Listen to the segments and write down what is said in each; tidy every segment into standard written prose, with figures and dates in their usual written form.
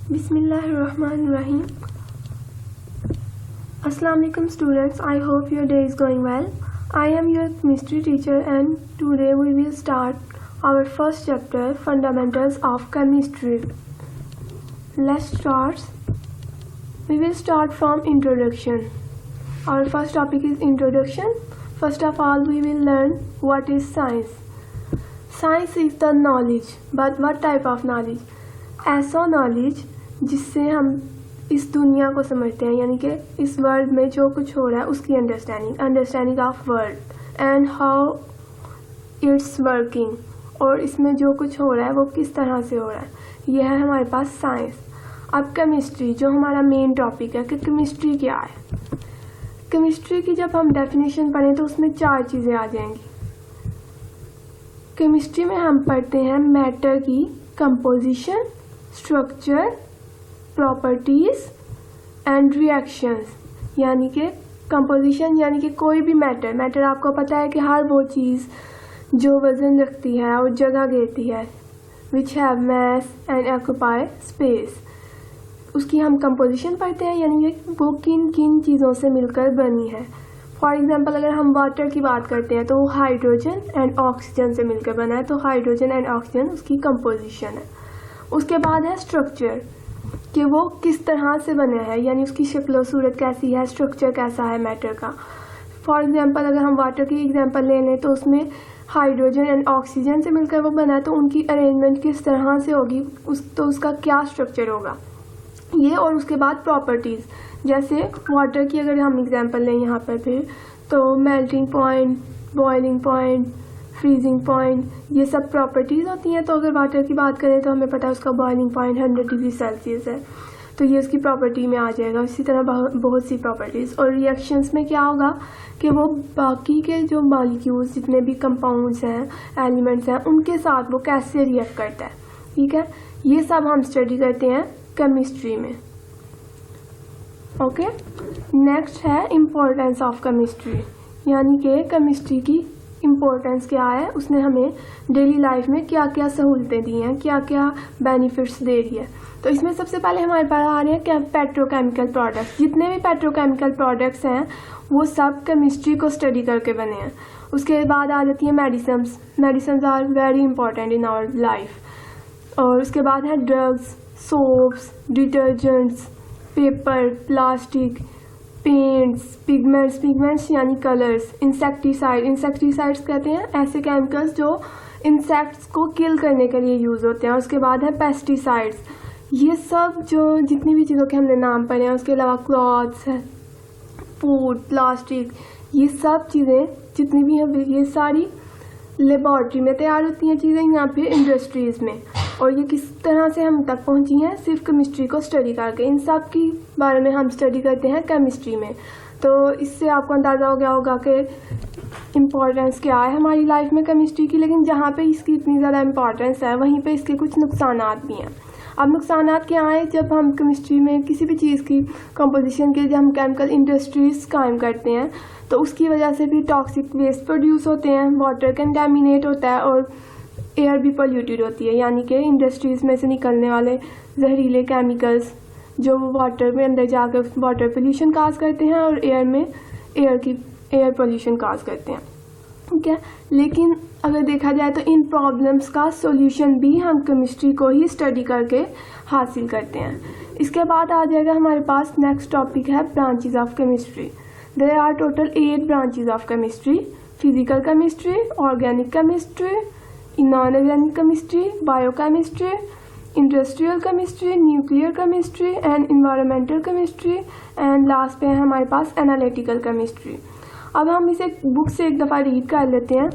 Bismillahirrahmanirrahim. Assalamualaikum students, I hope your day is going well. I am your chemistry teacher and today we will start our first chapter, Fundamentals of Chemistry. Let's start. We will start from introduction. Our first topic is introduction. First of all, we will learn what is science. Science is the knowledge, but what type of knowledge? ऐसा knowledge जिससे हम इस दुनिया को समझते हैं, यानी कि इस वर्ल्ड में जो कुछ हो रहा है उसकी understanding of world and how it's working, और इसमें जो कुछ हो रहा है वो किस तरह से हो रहा है, यह है हमारे पास साइंस. अब केमिस्ट्री जो हमारा मेन टॉपिक है कि केमिस्ट्री क्या है. केमिस्ट्री की जब हम डेफिनेशन पढ़ें तो उसमें 4 चीज़ें आ जाएंगी. केमिस्ट्री में हम पढ़ते हैं मैटर की composition, structure, properties and reactions. यानी कि कंपोजिशन यानी कि कोई भी मैटर आपको पता है कि हर वो चीज़ जो वज़न रखती है और जगह घेरती है, which have mass and occupy space, उसकी हम कंपोजिशन पढ़ते हैं, यानी कि वो किन किन चीज़ों से मिलकर बनी है. फॉर एग्जांपल अगर हम वाटर की बात करते हैं तो वो हाइड्रोजन एंड ऑक्सीजन से मिलकर बना है, तो हाइड्रोजन एंड ऑक्सीजन उसकी कंपोजिशन है. उसके बाद है स्ट्रक्चर, कि वो किस तरह से बना है, यानी उसकी शक्ल और सूरत कैसी है, स्ट्रक्चर कैसा है मैटर का. फॉर एग्जांपल अगर हम वाटर की एग्जांपल ले लें तो उसमें हाइड्रोजन एंड ऑक्सीजन से मिलकर वो बना है, तो उनकी अरेंजमेंट किस तरह से होगी, तो उसका क्या स्ट्रक्चर होगा ये. और उसके बाद प्रॉपर्टीज़, जैसे वाटर की अगर हम एग्जांपल लें यहाँ पर फिर, तो melting point, boiling point, freezing point, ये सब प्रॉपर्टीज़ होती हैं. तो अगर वाटर की बात करें तो हमें पता है उसका बॉइलिंग पॉइंट 100 डिग्री सेल्सियस है, तो ये उसकी प्रॉपर्टी में आ जाएगा. इसी तरह बहुत सी प्रॉपर्टीज़. और रिएक्शंस में क्या होगा कि वो बाकी के जो मॉलिक्यूल्स जितने भी कंपाउंड्स हैं, एलिमेंट्स हैं, उनके साथ वो कैसे रिएक्ट करता है. ठीक है, ये सब हम स्टडी करते हैं केमिस्ट्री में. ओके, नेक्स्ट है इम्पोर्टेंस ऑफ केमिस्ट्री, यानी कि केमिस्ट्री की इम्पोर्टेंस क्या है, उसने हमें डेली लाइफ में क्या क्या सहूलतें दी हैं, क्या क्या बेनिफिट्स दे रही है. तो इसमें सबसे पहले हमारे पास आ रहे हैं पेट्रोकेमिकल प्रोडक्ट्स. जितने भी पेट्रोकेमिकल प्रोडक्ट्स हैं वो सब केमिस्ट्री को स्टडी करके बने हैं. उसके बाद आ जाती हैं medicines are very important in our life. और उसके बाद है drugs, soaps, detergents, paper, plastic, paints, pigments यानी कलर्स, इंसेक्टिसाइड्स कहते हैं ऐसे केमिकल्स जो इंसेक्ट्स को किल करने के लिए यूज़ होते हैं. उसके बाद है पेस्टिसाइड्स. ये सब जो जितनी भी चीज़ों के हमने नाम पढ़े हैं, उसके अलावा क्लॉथ्स है, फूड, प्लास्टिक, ये सब चीज़ें जितनी भी हैं ये सारी लेबॉर्ट्री में तैयार होती हैं चीज़ें या फिर इंडस्ट्रीज़ में. और ये किस तरह से हम तक पहुंची हैं, सिर्फ केमिस्ट्री को स्टडी करके. इन सब की बारे में हम स्टडी करते हैं केमिस्ट्री में. तो इससे आपको अंदाज़ा हो गया होगा कि इम्पोर्टेंस क्या है हमारी लाइफ में केमिस्ट्री की. लेकिन जहाँ पे इसकी इतनी ज़्यादा इम्पोर्टेंस है वहीं पे इसके कुछ नुकसानात भी हैं. अब नुकसानात क्या हैं, जब हम केमिस्ट्री में किसी भी चीज़ की कंपोजिशन के लिए हम केमिकल इंडस्ट्रीज कायम करते हैं तो उसकी वजह से भी टॉक्सिक वेस्ट प्रोड्यूस होते हैं, वाटर कंटेमिनेट होता है और एयर भी पोल्यूटेड होती है. यानी कि इंडस्ट्रीज़ में से निकलने वाले जहरीले केमिकल्स जो वाटर में अंदर जाकर वाटर पोल्यूशन काज करते हैं और एयर पोल्यूशन काज करते हैं. ठीक है, लेकिन अगर देखा जाए तो इन प्रॉब्लम्स का सॉल्यूशन भी हम केमिस्ट्री को ही स्टडी करके हासिल करते हैं. इसके बाद आ जाएगा हमारे पास नेक्स्ट टॉपिक है branches of chemistry. There are total 8 branches of chemistry: physical chemistry, organic chemistry, inorganic chemistry, biochemistry, industrial chemistry, nuclear chemistry and environmental chemistry, and last पे है हमारे पास एनालिटिकल केमिस्ट्री. अब हम इसे बुक से एक दफ़ा रीड कर लेते हैं.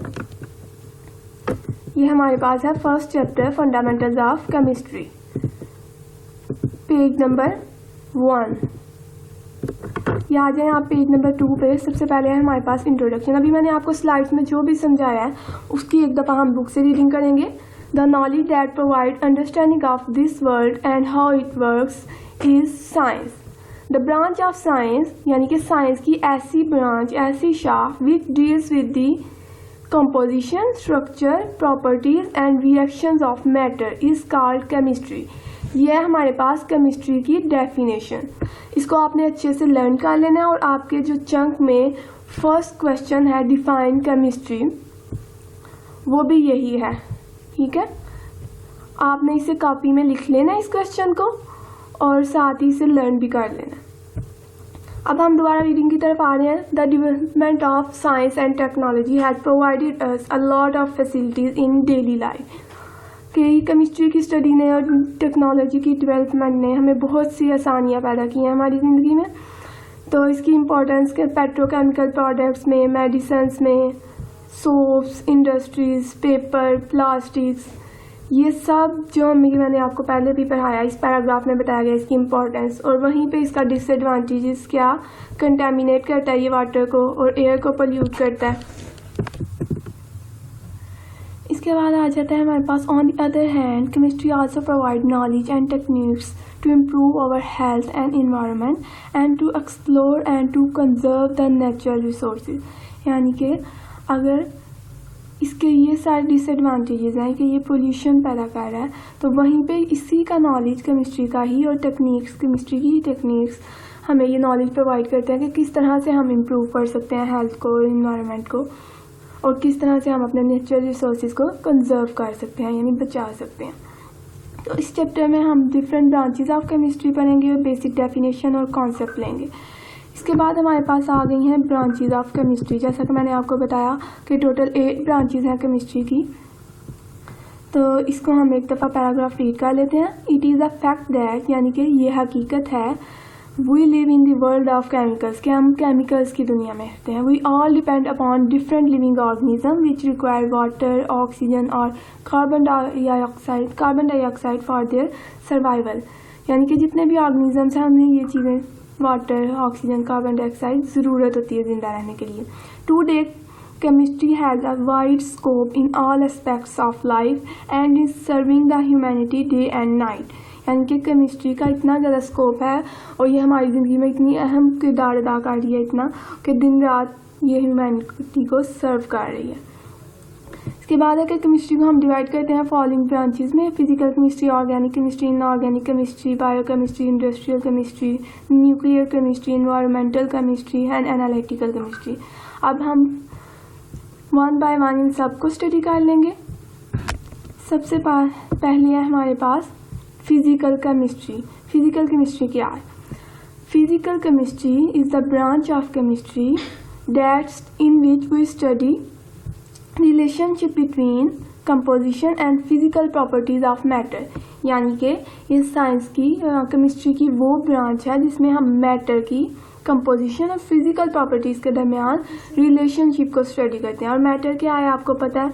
ये हमारे पास है first chapter fundamentals of chemistry, page number 1. या आ जाए आप पेज नंबर 2 पे. सबसे पहले है हमारे पास इंट्रोडक्शन. अभी मैंने आपको स्लाइड्स में जो भी समझाया है उसकी एक दफ़ा हम बुक से रीडिंग करेंगे. The knowledge that provide understanding of this world and how it works is science. The branch of science यानी कि साइंस की ऐसी ब्रांच, ऐसी शाख which deals with the composition, structure, properties and reactions of matter is called chemistry. ये है हमारे पास chemistry की डेफिनेशन। इसको आपने अच्छे से लर्न कर लेना है और आपके जो चंक में फर्स्ट क्वेश्चन है डिफाइन केमिस्ट्री, वो भी यही है। ठीक है, आपने इसे कॉपी में लिख लेना इस क्वेश्चन को और साथ ही इसे लर्न भी कर लेना। अब हम दोबारा रीडिंग की तरफ आ रहे हैं। The development of science and technology has provided us a lot of facilities in daily life. कि केमिस्ट्री की स्टडी ने और टेक्नोलॉजी की डेवलपमेंट ने हमें बहुत सी आसानियाँ पैदा की हैं हमारी ज़िंदगी में। तो इसकी इम्पोर्टेंस के पेट्रोकेमिकल प्रोडक्ट्स में, मेडिसिन्स में, सोप्स, इंडस्ट्रीज़, पेपर, प्लास्टिक्स, ये सब जो मैंने आपको पहले भी पढ़ाया, इस पैराग्राफ में बताया गया इसकी इम्पोर्टेंस। और वहीं पे इसका डिसएडवांटेजेस क्या, कंटेमिनेट करता है ये वाटर को और एयर को पोल्यूट करता है। इसके बाद आ जाता है हमारे पास on the other hand chemistry also provide knowledge and techniques to improve our health and environment and to explore and to conserve the natural resources. यानी कि अगर इसके ये सारे डिसएडवांटेजेस हैं कि ये पोल्यूशन पैदा कर रहा है, तो वहीं पे इसी का नॉलेज केमिस्ट्री का ही और टेक्निक्स, केमिस्ट्री की ही टेक्निक्स हमें ये नॉलेज प्रोवाइड करते हैं कि किस तरह से हम इम्प्रूव कर सकते हैं हेल्थ को और इन्वायरमेंट को, और किस तरह से हम अपने नेचुरल रिसोर्सेज को कंजर्व कर सकते हैं, यानी बचा सकते हैं। तो इस चैप्टर में हम डिफरेंट ब्रांचेज ऑफ केमिस्ट्री पढ़ेंगे और बेसिक डेफिनेशन और कॉन्सेप्ट लेंगे। इसके बाद हमारे पास आ गई हैं ब्रांचेज ऑफ केमिस्ट्री। जैसा कि मैंने आपको बताया कि टोटल 8 ब्रांचेज हैं केमिस्ट्री की। तो इसको हम एक दफ़ा पैराग्राफ रीड कर लेते हैं। It is a fact that, यानी कि ये हकीकत है, we live in the world of chemicals, कि हम केमिकल्स की दुनिया में रहते हैं। We all depend upon different living organism which require water, oxygen और carbon dioxide for their survival. यानी कि जितने भी ऑर्गेनिजम्स हैं हमें ये चीज़ें, वाटर, ऑक्सीजन, कार्बन डाइऑक्साइड ज़रूरत होती है ज़िंदा रहने के लिए। To date chemistry has a wide scope in all aspects of life and is serving the humanity day and night. यानी कि केमिस्ट्री का इतना ज़्यादा स्कोप है और ये हमारी ज़िंदगी में इतनी अहम किरदार अदा कर रही है, इतना कि दिन रात ये ह्यूमैनिटी को सर्व कर रही है। इसके बाद है कि केमिस्ट्री को हम डिवाइड करते हैं फॉलोइंग ब्रांचेस में: physical chemistry, organic chemistry, inorganic chemistry, biochemistry, industrial chemistry, nuclear chemistry, environmental chemistry and analytical chemistry. अब हम वन बाय वन इन सबको स्टडी कर लेंगे। सबसे पहले है हमारे पास फिजिकल केमिस्ट्री। फिजिकल केमिस्ट्री क्या है? Physical chemistry is the branch of chemistry that's in which we study relationship between composition and physical properties of matter. यानी कि इस साइंस की केमिस्ट्री की वो ब्रांच है जिसमें हम मैटर की कंपोजिशन और फिजिकल प्रॉपर्टीज के दरमियान रिलेशनशिप को स्टडी करते हैं। और मैटर क्या है आपको पता है,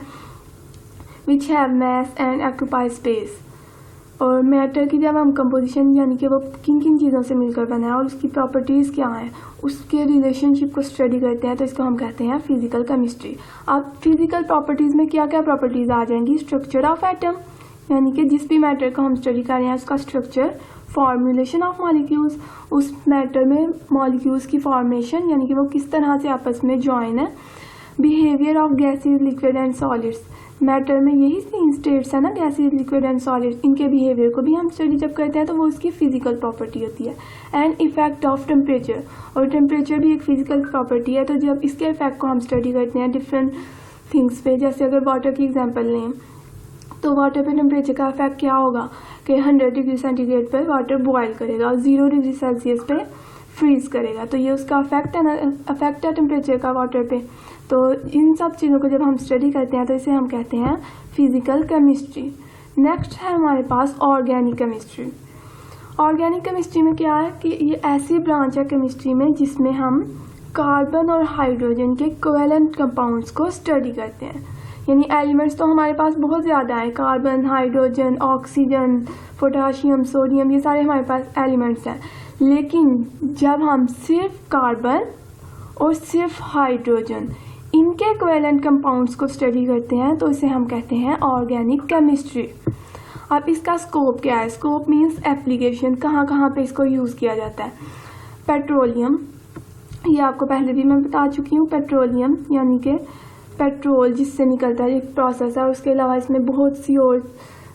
which have mass and occupy space. और मैटर की जब हम कंपोजिशन, यानी कि वो किन किन चीज़ों से मिलकर बना है और उसकी प्रॉपर्टीज़ क्या हैं, उसके रिलेशनशिप को स्टडी करते हैं, तो इसको हम कहते हैं फिजिकल केमिस्ट्री। अब फिजिकल प्रॉपर्टीज़ में क्या क्या प्रॉपर्टीज़ आ जाएंगी? स्ट्रक्चर ऑफ एटम, यानी कि जिस भी मैटर को हम स्टडी कर रहे हैं उसका स्ट्रक्चर, फॉर्मुलेशन ऑफ मॉलिक्यूल्स, उस मैटर में मॉलिक्यूल्स की फॉर्मेशन, यानी कि वो किस तरह से आपस में ज्वाइन है, behaviour of gases, liquid and solids. Matter में यही 3 स्टेट्स है ना, गैसेज, लिक्विड एंड सॉलिड, इनके बिहेवियर को भी हम स्टडी जब करते हैं तो वो उसकी फिजिकल प्रॉपर्टी होती है। एंड इफेक्ट ऑफ टेम्परेचर, और टेम्परेचर भी एक फिजिकल प्रॉपर्टी है। तो जब इसके इफेक्ट को हम स्टडी करते हैं डिफरेंट थिंग्स पे, जैसे अगर वाटर की एग्जांपल लें तो वाटर पे टेम्परेचर का इफेक्ट क्या होगा कि 100 डिग्री सेंटीग्रेड पर वाटर बॉयल करेगा और 0 डिग्री सेल्सियस पे फ्रीज करेगा। तो ये उसका अफेक्ट है टेम्परेचर का वाटर पे। तो इन सब चीज़ों को जब हम स्टडी करते हैं तो इसे हम कहते हैं फिजिकल केमिस्ट्री। नेक्स्ट है हमारे पास ऑर्गेनिक केमिस्ट्री। ऑर्गेनिक केमिस्ट्री में क्या है कि ये ऐसी ब्रांच है केमिस्ट्री में जिसमें हम कार्बन और हाइड्रोजन के कोवेलेंट कंपाउंड्स को स्टडी करते हैं। यानी एलिमेंट्स तो हमारे पास बहुत ज़्यादा हैं, carbon, hydrogen, oxygen, potassium, sodium, ये सारे हमारे पास एलिमेंट्स हैं। लेकिन जब हम सिर्फ कार्बन और सिर्फ हाइड्रोजन, इनके कोवेलेंट कंपाउंड्स को स्टडी करते हैं तो इसे हम कहते हैं ऑर्गेनिक केमिस्ट्री। अब इसका स्कोप क्या है? स्कोप मीन्स एप्लीकेशन, कहाँ कहाँ पे इसको यूज़ किया जाता है। पेट्रोलियम, ये आपको पहले भी मैं बता चुकी हूँ। पेट्रोलियम यानी कि पेट्रोल जिससे निकलता है, एक प्रोसेस है। और उसके अलावा इसमें बहुत सी और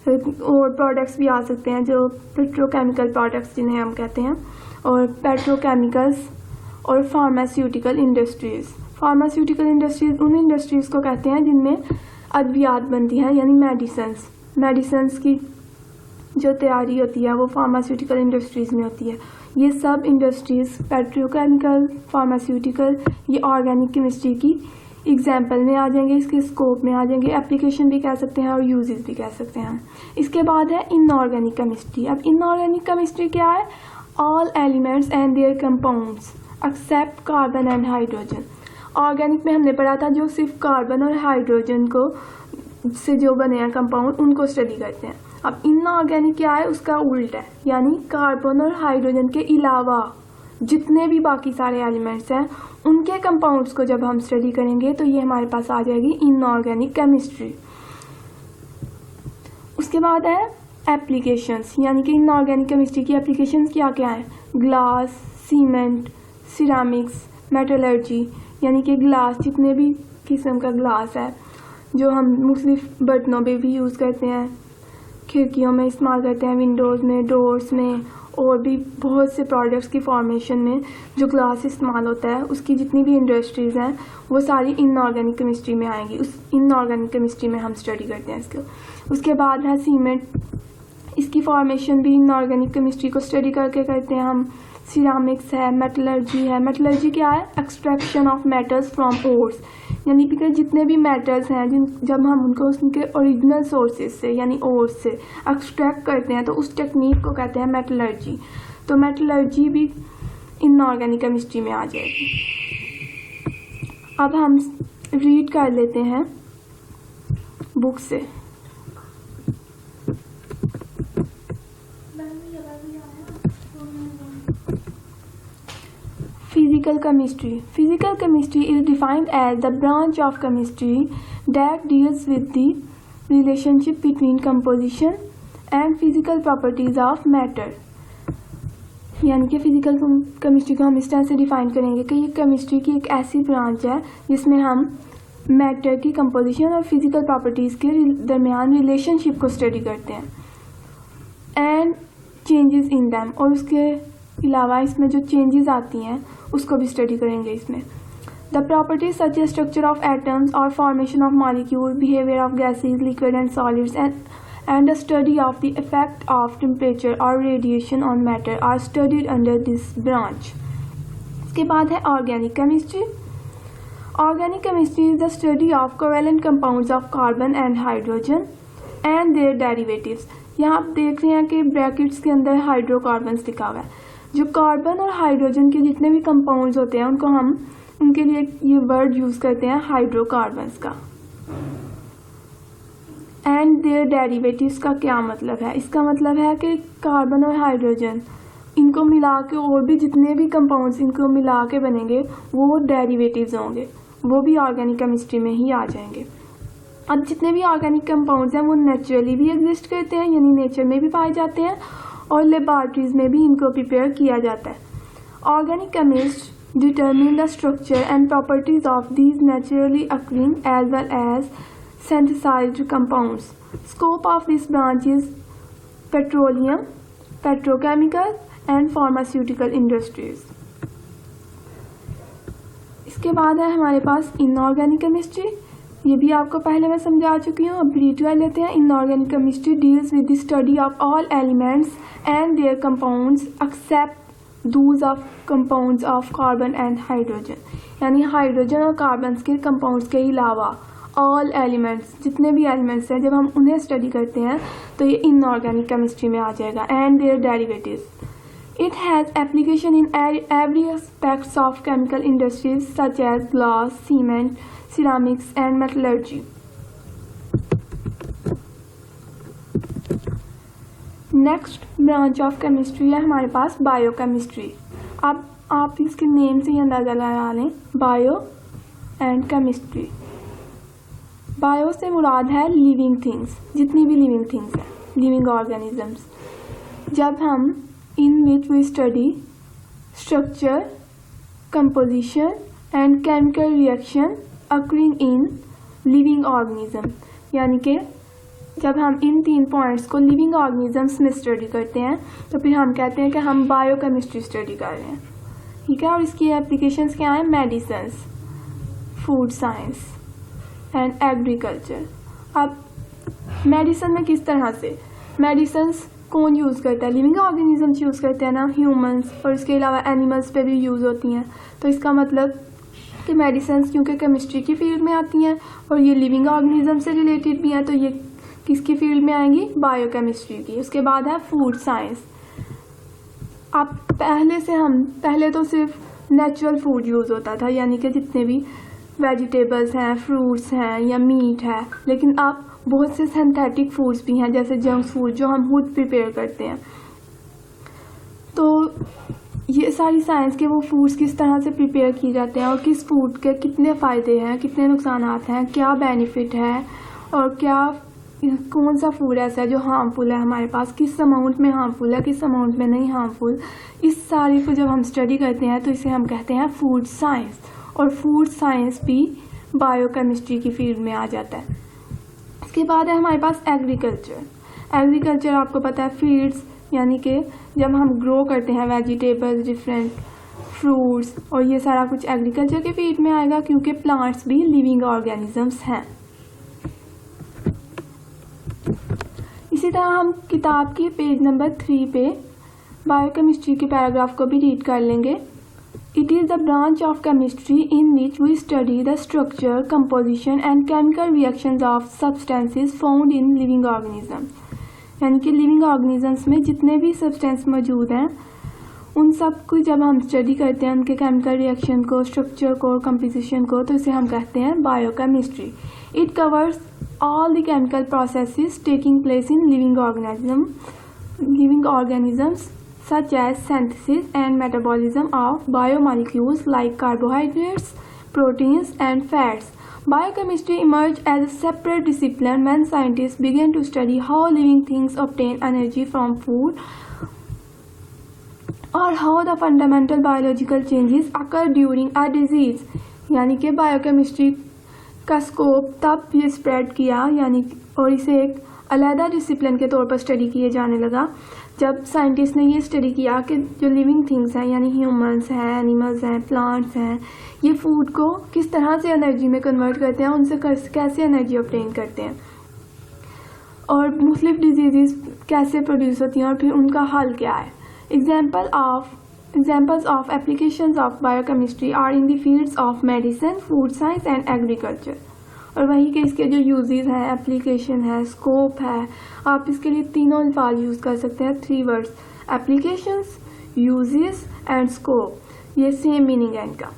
फिर और प्रोडक्ट्स भी आ सकते हैं जो पेट्रोकेमिकल प्रोडक्ट्स जिन्हें हम कहते हैं, और पेट्रोकेमिकल्स और फार्मास्यूटिकल इंडस्ट्रीज़। फार्मास्यूटिकल इंडस्ट्रीज़ उन इंडस्ट्रीज़ को कहते हैं जिनमें अद्वियात बनती हैं, यानी मेडिसिन्स की जो तैयारी होती है वो फार्मास्यूटिकल इंडस्ट्रीज़ में होती है। ये सब इंडस्ट्रीज़ पेट्रोकेमिकल, फार्मास्यूटिकल, ये ऑर्गेनिक केमिस्ट्री की एग्जाम्पल में आ जाएंगे, इसके स्कोप में आ जाएंगे। एप्लीकेशन भी कह सकते हैं और यूजेस भी कह सकते हैं। इसके बाद है इनऑर्गेनिक केमिस्ट्री। अब इनऑर्गेनिक केमिस्ट्री क्या है? All elements and their compounds except carbon and hydrogen. Organic में हमने पढ़ा था जो सिर्फ कार्बन और हाइड्रोजन को से जो बने हैं कंपाउंड उनको स्टडी करते हैं। अब इनऑर्गेनिक क्या है? उसका उल्टा है, यानी कार्बन और हाइड्रोजन के अलावा जितने भी बाकी सारे एलिमेंट्स हैं उनके कंपाउंड्स को जब हम स्टडी करेंगे तो ये हमारे पास आ जाएगी इनऑर्गेनिक केमिस्ट्री। उसके बाद है एप्लीकेशंस, यानी कि इनऑर्गेनिक केमिस्ट्री की एप्लीकेशंस क्या क्या है? ग्लास, सीमेंट, सिरामिक्स, मेटलर्जी, यानी कि ग्लास जितने भी किस्म का ग्लास है जो हम मुख्तलिफ बर्तनों पे भी यूज़ करते हैं, खिड़कियों में इस्तेमाल करते हैं, विंडोज़ में, डोर्स में, और भी बहुत से प्रोडक्ट्स की फॉर्मेशन में जो ग्लास इस्तेमाल होता है, उसकी जितनी भी इंडस्ट्रीज़ हैं वो सारी इनऑर्गेनिक केमिस्ट्री में आएंगी। उस इनऑर्गेनिक केमिस्ट्री में हम स्टडी करते हैं इसको। उसके बाद है सीमेंट, इसकी फॉर्मेशन भी इनऑर्गेनिक केमिस्ट्री को स्टडी करके करते हैं हम। सिरामिक्स है, मेटलर्जी है। मेटलर्जी क्या है? Extraction of metals from ores, यानी कि जितने भी मेटल्स हैं जब हम उनको उनके ओरिजिनल सोर्सेज से यानी ओर्स से एक्सट्रैक्ट करते हैं तो उस टेक्निक को कहते हैं मेटलर्जी। तो मेटलर्जी भी इनऑर्गेनिक केमिस्ट्री में आ जाएगी। अब हम रीड कर लेते हैं बुक से। Physical chemistry. Physical chemistry is defined as the branch of chemistry that deals with the relationship between composition and physical properties of matter. यानी कि फिजिकल केमिस्ट्री को हम इस तरह से डिफाइन करेंगे कि ये केमिस्ट्री की एक ऐसी ब्रांच है जिसमें हम मैटर की कंपोजिशन और फिजिकल प्रॉपर्टीज़ के दरमियान रिलेशनशिप को स्टडी करते हैं एंड चेंजेस इन दैम, और उसके अलावा इसमें जो चेंजेस आती हैं उसको भी स्टडी करेंगे इसमें। The properties such a structure of atoms और formation of molecule, behaviour of gases, liquid and solids and the study of the effect of temperature or radiation on matter are studied under this branch. इसके बाद है organic chemistry. Organic chemistry is the study of covalent compounds of carbon and hydrogen and their derivatives. यहाँ आप देख रहे हैं कि brackets के अंदर हाइड्रोकार्बन्स लिखा हुआ है। जो कार्बन और हाइड्रोजन के जितने भी कंपाउंड्स होते हैं उनको हम उनके लिए ये वर्ड यूज़ करते हैं हाइड्रोकार्बन्स का। एंड देयर डेरिवेटिव्स का क्या मतलब है? इसका मतलब है कि कार्बन और हाइड्रोजन इनको मिला के और भी जितने भी कंपाउंड्स इनको मिला के बनेंगे वो डेरिवेटिव्स होंगे, वो भी ऑर्गेनिक केमिस्ट्री में ही आ जाएंगे। अब जितने भी ऑर्गेनिक कंपाउंड्स हैं वो नेचुरली भी एग्जिस्ट करते हैं, यानी नेचर में भी पाए जाते हैं, और लेबॉरेटरीज में भी इनको प्रिपेयर किया जाता है। Organic chemist determine the structure and properties of these naturally occurring as well as synthesized compounds. Scope of this branch is petroleum, petrochemical and pharmaceutical industries. इसके बाद है हमारे पास इनऑर्गेनिक केमिस्ट्री। ये भी आपको पहले मैं समझा चुकी हूँ, अब रीड कर लेते हैं। Inorganic chemistry deals with the study of all elements and their compounds except those of compounds of carbon and hydrogen, यानी हाइड्रोजन और कार्बन के कंपाउंड्स के अलावा ऑल एलिमेंट्स, जितने भी एलिमेंट्स हैं जब हम उन्हें स्टडी करते हैं तो ये इनऑर्गेनिक केमिस्ट्री में आ जाएगा। And their derivatives. It has application in every aspects of chemical industries such as glass, cement, ceramics and metallurgy. Next branch of chemistry है हमारे पास बायोकेमिस्ट्री। अब आप इसके नेम से ही अंदाज़ा लगा लें, बायो एंड केमिस्ट्री। बायो से मुराद है लिविंग थिंग्स, जितनी भी लिविंग थिंग्स हैं, लिविंग ऑर्गेनिजम्स। जब हम in which we study structure, composition and chemical reaction occurring in living organism, यानी कि जब हम इन 3 पॉइंट्स को लिविंग ऑर्गेनिजम्स में स्टडी करते हैं तो फिर हम कहते हैं कि हम बायोकेमिस्ट्री स्टडी कर रहे हैं, ठीक है। और इसकी एप्लीकेशंस क्या हैं? Medicines, food science and agriculture. अब मेडिसिन में किस तरह से, मेडिसिन्स कौन यूज़ करता है? लिविंग ऑर्गेनिजम्स यूज़ करते हैं ना, ह्यूमंस, और इसके अलावा एनिमल्स पे भी यूज़ होती हैं। तो इसका मतलब कि मेडिसिन्स क्योंकि केमिस्ट्री की फील्ड में आती हैं और ये लिविंग ऑर्गेनिज्म से रिलेटेड भी हैं, तो ये किसकी फील्ड में आएंगी? बायोकेमिस्ट्री की। उसके बाद है फूड साइंस। अब पहले तो सिर्फ नेचुरल फूड यूज़ होता था, यानी कि जितने भी वेजिटेबल्स हैं, फ्रूट्स हैं या मीट है, लेकिन अब बहुत से सिंथेटिक फूड्स भी हैं, जैसे जंक फूड जो हम खुद प्रिपेयर करते हैं। तो ये सारी साइंस के वो फूड्स किस तरह से प्रिपेयर किए जाते हैं और किस फूड के कितने फ़ायदे हैं, कितने नुकसान हैं, क्या बेनिफिट है और कौन सा फूड ऐसा है जो हार्मफुल है हमारे पास, किस अमाउंट में हार्मफुल है, किस अमाउंट में नहीं हार्मफुल, इस सारी को जब हम स्टडी करते हैं तो इसे हम कहते हैं फूड साइंस। और फूड साइंस भी बायोकेमिस्ट्री की फील्ड में आ जाता है। इसके बाद है हमारे पास एग्रीकल्चर आपको पता है, फील्ड्स, यानी कि जब हम ग्रो करते हैं वेजिटेबल्स, डिफरेंट फ्रूट्स, और ये सारा कुछ एग्रीकल्चर के फील्ड में आएगा क्योंकि प्लांट्स भी लिविंग ऑर्गेनिजम्स हैं। इसी तरह हम किताब की पेज नंबर 3 पे बायोकेमिस्ट्री के पैराग्राफ को भी रीड कर लेंगे। It is the branch of chemistry in which we study the structure, composition and chemical reactions of substances found in living organisms. यानी कि लिविंग ऑर्गेनिजम्स में जितने भी सब्सटेंस मौजूद हैं उन सब को जब हम स्टडी करते हैं, उनके केमिकल रिएक्शन को, स्ट्रक्चर को, कंपोजिशन को, तो इसे हम कहते हैं biochemistry. It covers all the chemical processes taking place in living organisms such as synthesis and metabolism of biomolecules like carbohydrates, proteins and fats. Biochemistry emerged as a separate discipline when scientists began to study how living things obtain energy from food or how the fundamental biological changes occur during a disease. यानी कि biochemistry का scope तब ये spread किया, यानी और इसे एक अलहदा डिसिप्लिन के तौर पर स्टडी किए जाने लगा जब साइंटिस्ट ने ये स्टडी किया कि जो लिविंग थिंग्स हैं, यानी ह्यूमंस हैं, एनिमल्स हैं, प्लांट्स हैं, ये फूड को किस तरह से एनर्जी में कन्वर्ट करते हैं, उनसे कैसे एनर्जी ऑब्टेन करते हैं और मुख्तलिफ डिजीज़ कैसे प्रोड्यूस होती हैं और फिर उनका हल क्या है। Examples of applications of biochemistry are in the fields of medicine, food science and agriculture. और वही के इसके जो यूजेस हैं, एप्लीकेशन है, स्कोप है, आप इसके लिए तीनों अल्फाज यूज़ कर सकते हैं, 3 words, applications, uses and scope. ये सेम मीनिंग है इनका।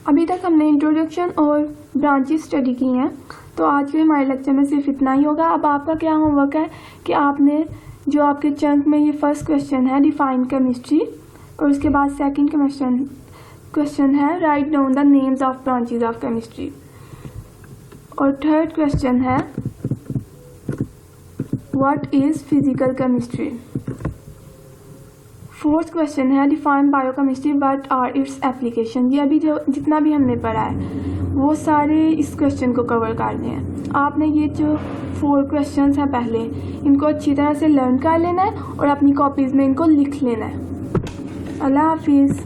अभी तक हमने इंट्रोडक्शन और ब्रांचेस स्टडी की हैं, तो आज के हमारे लेक्चर में सिर्फ इतना ही होगा। अब आपका क्या होमवर्क है कि आपने जो आपके चंक में ये फर्स्ट क्वेश्चन है डिफाइन केमिस्ट्री, और उसके बाद सेकंड क्वेश्चन है write down the names of branches of chemistry, और थर्ड क्वेश्चन है what is physical chemistry. Fourth question है define biochemistry, what are its application. ये अभी जो जितना भी हमने पढ़ा है वो सारे इस क्वेश्चन को कवर करने हैं। आपने ये जो 4 क्वेश्चंस हैं पहले, इनको अच्छी तरह से लर्न कर लेना है और अपनी कॉपीज़ में इनको लिख लेना है। अल्लाह हाफिज़।